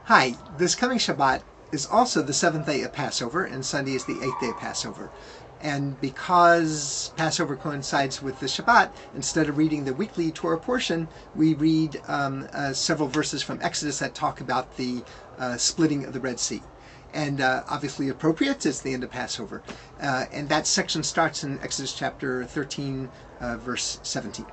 Hi, this coming Shabbat is also the 7th day of Passover, and Sunday is the 8th day of Passover. And because Passover coincides with the Shabbat, instead of reading the weekly Torah portion, we read several verses from Exodus that talk about the splitting of the Red Sea. And obviously appropriate, it's the end of Passover. And that section starts in Exodus chapter 13, verse 17.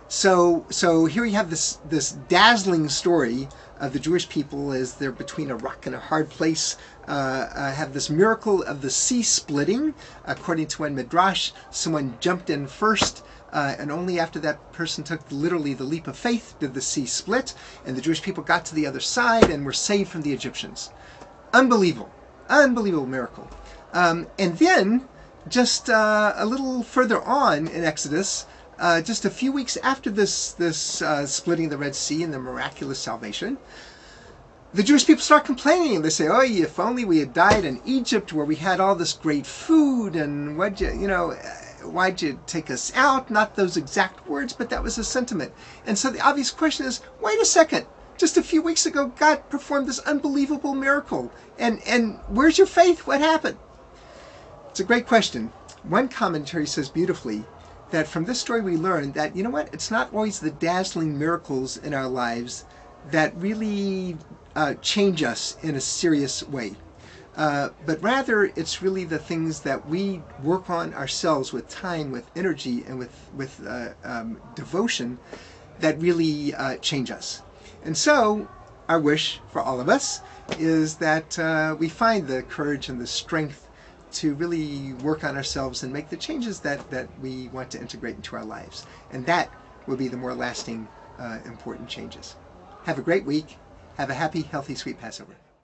So here we have this dazzling story of the Jewish people as they're between a rock and a hard place, have this miracle of the sea splitting. According to one midrash, someone jumped in first, and only after that person took literally the leap of faith did the sea split, and the Jewish people got to the other side and were saved from the Egyptians. Unbelievable miracle. And then, just a little further on in Exodus, just a few weeks after this splitting of the Red Sea and the miraculous salvation, the Jewish people start complaining. They say, "Oh, if only we had died in Egypt, where we had all this great food, and why'd you take us out?" Not those exact words, but that was the sentiment. And so the obvious question is, wait a second. Just a few weeks ago, God performed this unbelievable miracle. And where's your faith? What happened? It's a great question. One commentary says beautifully that from this story we learn that, you know what, it's not always the dazzling miracles in our lives that really change us in a serious way. But rather, it's really the things that we work on ourselves with time, with energy, and with devotion that really change us. And so, our wish for all of us is that we find the courage and the strength to really work on ourselves and make the changes that we want to integrate into our lives. And that will be the more lasting, important changes. Have a great week. Have a happy, healthy, sweet Passover.